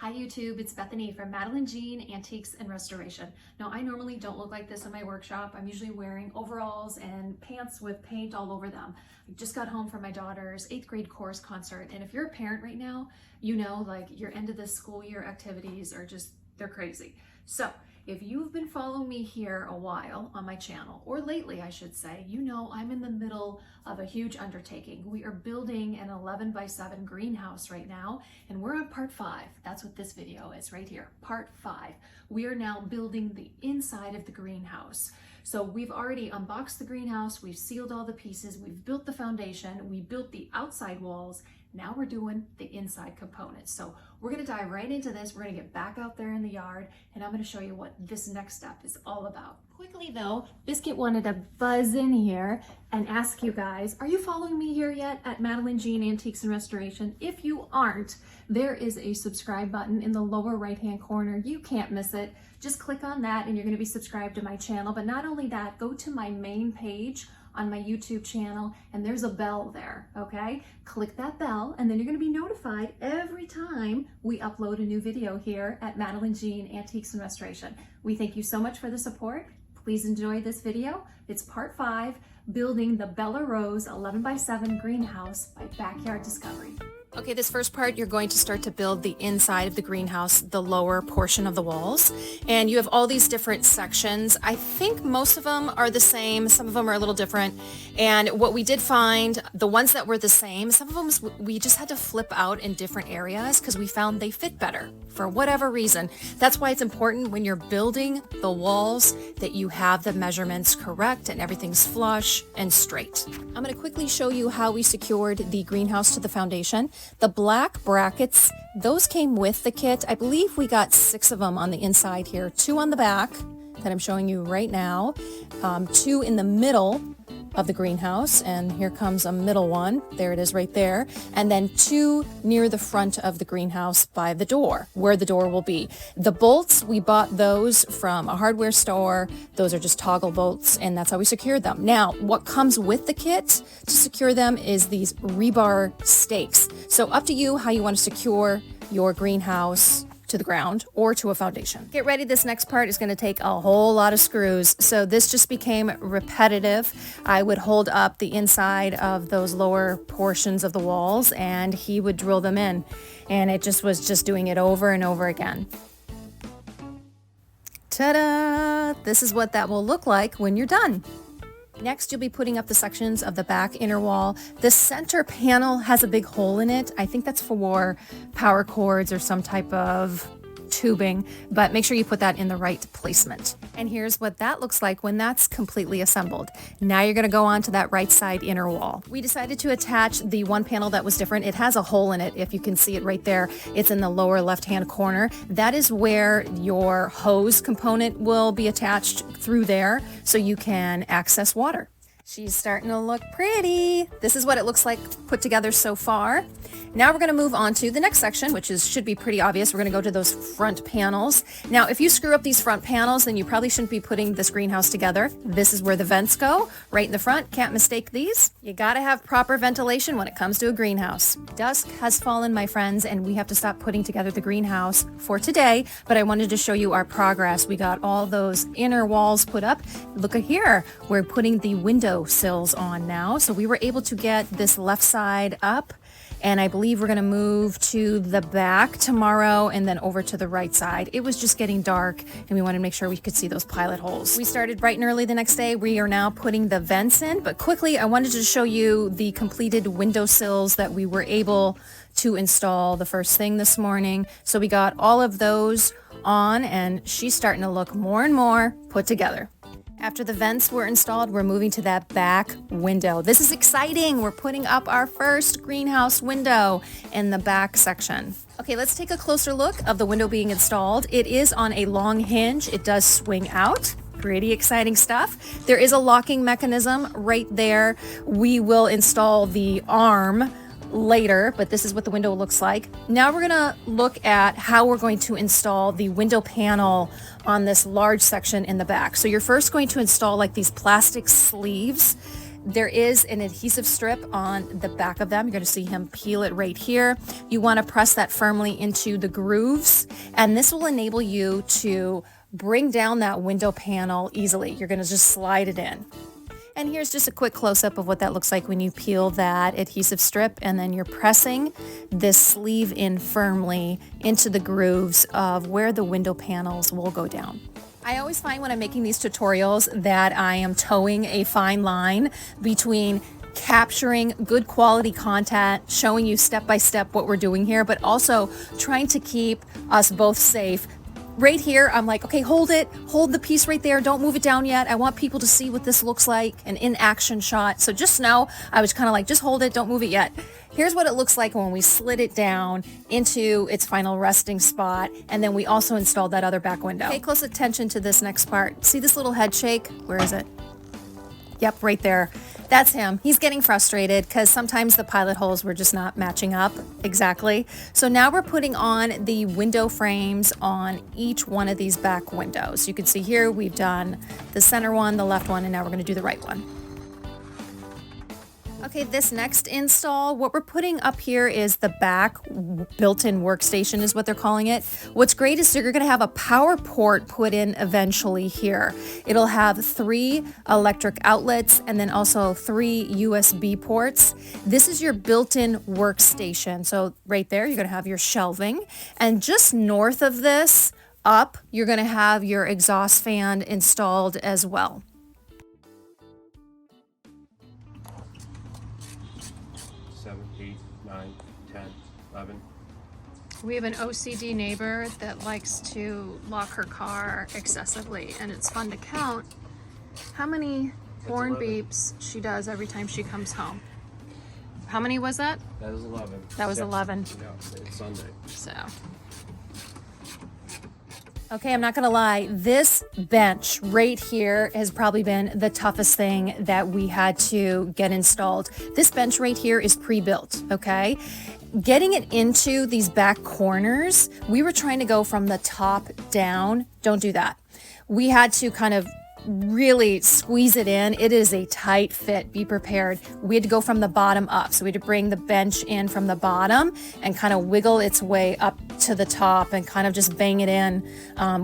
Hi YouTube, it's Bethany from Madeline Jean Antiques and Restoration. Now I normally don't look like this in my workshop. I'm usually wearing overalls and pants with paint all over them. I just got home from my daughter's 8th grade chorus concert, and if you're a parent right now, you know like your end of the school year activities are just, they're crazy. So if you've been following me here a while on my channel, or lately I should say, you know I'm in the middle of a huge undertaking. We are building an 11x7 greenhouse right now, and we're on part 5. That's what this video is right here, part 5. We are now building the inside of the greenhouse. So we've already unboxed the greenhouse, we've sealed all the pieces, we've built the foundation, we built the outside walls. Now we're doing the inside components. So we're gonna dive right into this. We're gonna get back out there in the yard, and I'm gonna show you what this next step is all about. Quickly though, Biscuit wanted to buzz in here and ask you guys, are you following me here yet at Madeline Jean Antiques and Restoration? If you aren't, there is a subscribe button in the lower right-hand corner. You can't miss it. Just click on that and you're gonna be subscribed to my channel. But not only that, go to my main page on my YouTube channel, and there's a bell there, okay? Click that bell, and then you're gonna be notified every time we upload a new video here at Madeline Jean Antiques and Restoration. We thank you so much for the support. Please enjoy this video. It's part 5, building the Bellerose 11x7 greenhouse by Backyard Discovery. Okay, this first part, you're going to start to build the inside of the greenhouse, the lower portion of the walls. And you have all these different sections. I think most of them are the same. Some of them are a little different. And what we did find, the ones that were the same, some of them we just had to flip out in different areas because we found they fit better for whatever reason. That's why it's important when you're building the walls that you have the measurements correct and everything's flush and straight. I'm going to quickly show you how we secured the greenhouse to the foundation. The black brackets, those came with the kit. I believe we got 6 of them on the inside here, 2 on the back that I'm showing you right now, 2 in the middle of the greenhouse, and here comes a middle one. There it is right there. And then 2 near the front of the greenhouse by the door, where the door will be. The bolts, we bought those from a hardware store. Those are just toggle bolts, and that's how we secured them. Now, what comes with the kit to secure them is these rebar stakes. So up to you how you want to secure your greenhouse to the ground or to a foundation. Get ready, this next part is going to take a whole lot of screws. So this just became repetitive. I would hold up the inside of those lower portions of the walls and he would drill them in. And it just was just doing it over and over again. Ta-da! This is what that will look like when you're done. Next, you'll be putting up the sections of the back inner wall. The center panel has a big hole in it. I think that's for power cords or some type of tubing, but make sure you put that in the right placement. And here's what that looks like when that's completely assembled. Now you're gonna go on to that right side inner wall. We decided to attach the one panel that was different. It has a hole in it, if you can see it right there. It's in the lower left-hand corner. That is where your hose component will be attached through there so you can access water. She's starting to look pretty. This is what it looks like put together so far. Now we're gonna move on to the next section, which should be pretty obvious. We're gonna go to those front panels. Now, if you screw up these front panels, then you probably shouldn't be putting this greenhouse together. This is where the vents go, right in the front. Can't mistake these. You gotta have proper ventilation when it comes to a greenhouse. Dusk has fallen, my friends, and we have to stop putting together the greenhouse for today, but I wanted to show you our progress. We got all those inner walls put up. Look at here, we're putting the window sills on now. So we were able to get this left side up, and I believe we're gonna move to the back tomorrow and then over to the right side. It was just getting dark and we wanted to make sure we could see those pilot holes. We started bright and early the next day. We are now putting the vents in, but quickly I wanted to show you the completed window sills that we were able to install the first thing this morning. So we got all of those on and she's starting to look more and more put together. After the vents were installed, we're moving to that back window. This is exciting. We're putting up our first greenhouse window in the back section. Okay, let's take a closer look of the window being installed. It is on a long hinge. It does swing out. Pretty exciting stuff. There is a locking mechanism right there. We will install the arm later, but this is what the window looks like. Now we're gonna look at how we're going to install the window panel on this large section in the back. So you're first going to install like these plastic sleeves There is an adhesive strip on the back of them. You're going to see him peel it right here. You want to press that firmly into the grooves, and this will enable you to bring down that window panel easily. You're going to just slide it in. And here's just a quick close-up of what that looks like when you peel that adhesive strip, and then you're pressing this sleeve in firmly into the grooves of where the window panels will go down. I always find when I'm making these tutorials that I am towing a fine line between capturing good quality content, showing you step by step what we're doing here, but also trying to keep us both safe. Right here, I'm like, okay, hold the piece right there. Don't move it down yet. I want people to see what this looks like, an in-action shot. So just know, I was kind of like, just hold it, don't move it yet. Here's what it looks like when we slid it down into its final resting spot. And then we also installed that other back window. Pay close attention to this next part. See this little head shake? Where is it? Yep, right there. That's him. He's getting frustrated because sometimes the pilot holes were just not matching up exactly. So now we're putting on the window frames on each one of these back windows. You can see here we've done the center one, the left one, and now we're going to do the right one. Okay, this next install, what we're putting up here is the back built-in workstation is what they're calling it. What's great is you're going to have a power port put in eventually here. It'll have 3 electric outlets and then also 3 USB ports. This is your built-in workstation. So right there, you're going to have your shelving. And just north of this, up, you're going to have your exhaust fan installed as well. We have an OCD neighbor that likes to lock her car excessively, and it's fun to count how many horn beeps she does every time she comes home. How many was that? That was 11. That was 11. Yeah, it's Sunday. So. Okay, I'm not gonna lie, this bench right here has probably been the toughest thing that we had to get installed. This bench right here is pre-built, okay? Getting it into these back corners, we were trying to go from the top down. Don't do that. We had to kind of really squeeze it in. It is a tight fit. Be prepared. We had to go from the bottom up. So we had to bring the bench in from the bottom and kind of wiggle its way up to the top and kind of just bang it in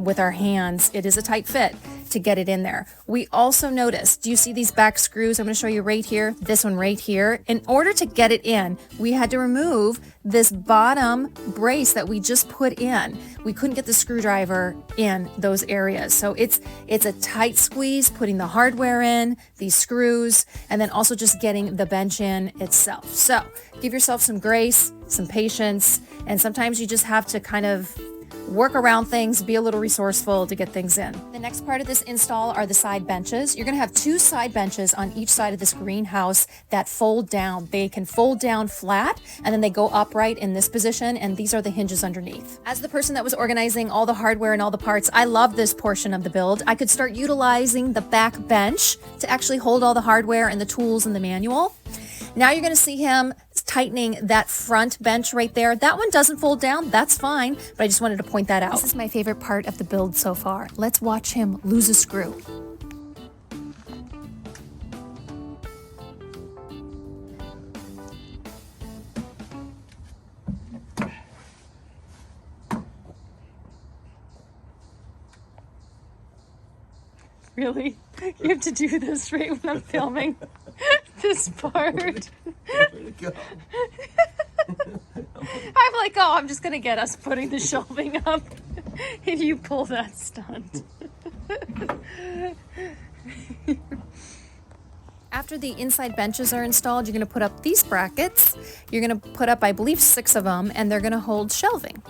with our hands. It is a tight fit to get it in there. We also noticed, do you see these back screws? I'm going to show you right here, this one right here. In order to get it in, we had to remove this bottom brace that we just put in. We couldn't get the screwdriver in those areas. So it's a tight squeeze, putting the hardware in, these screws, and then also just getting the bench in itself. So give yourself some grace, some patience, and sometimes you just have to kind of work around things, be a little resourceful to get things in. The next part of this install are the side benches. You're gonna have 2 side benches on each side of this greenhouse that fold down. They can fold down flat and then they go upright in this position, and these are the hinges underneath. As the person that was organizing all the hardware and all the parts, I love this portion of the build. I could start utilizing the back bench to actually hold all the hardware and the tools and the manual. Now you're gonna see him tightening that front bench right there. That one doesn't fold down, that's fine, but I just wanted to point that out. This is my favorite part of the build so far. Let's watch him lose a screw. Really? You have to do this right when I'm filming this part. I'm like, oh, I'm just gonna get us putting the shelving up, and you pull that stunt. After the inside benches are installed, you're gonna put up these brackets. You're gonna put up, I believe, 6 of them, and they're gonna hold shelving.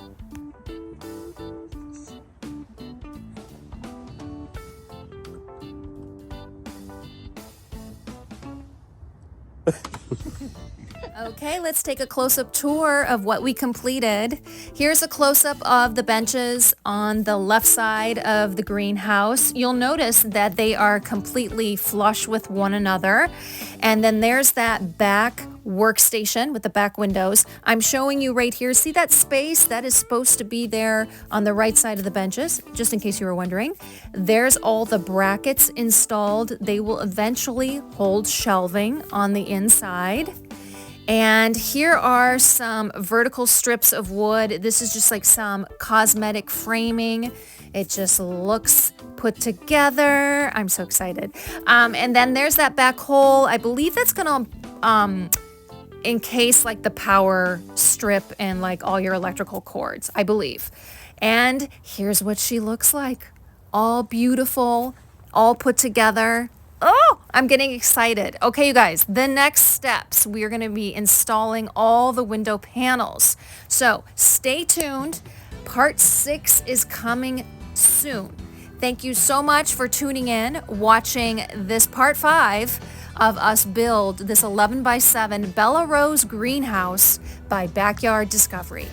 Okay, let's take a close-up tour of what we completed. Here's a close-up of the benches on the left side of the greenhouse. You'll notice that they are completely flush with one another. And then there's that back workstation with the back windows. I'm showing you right here. See that space that is supposed to be there on the right side of the benches, just in case you were wondering. There's all the brackets installed. They will eventually hold shelving on the inside. And here are some vertical strips of wood. This is just like some cosmetic framing. It just looks put together. I'm so excited. And then there's that back hole. I believe that's gonna encase like the power strip and like all your electrical cords, I believe. And here's what she looks like. All beautiful, all put together. Oh, I'm getting excited. Okay, you guys, the next steps, we are going to be installing all the window panels. So stay tuned. Part 6 is coming soon. Thank you so much for tuning in, watching this part 5 of us build this 11 by 7 Bellerose Greenhouse by Backyard Discovery.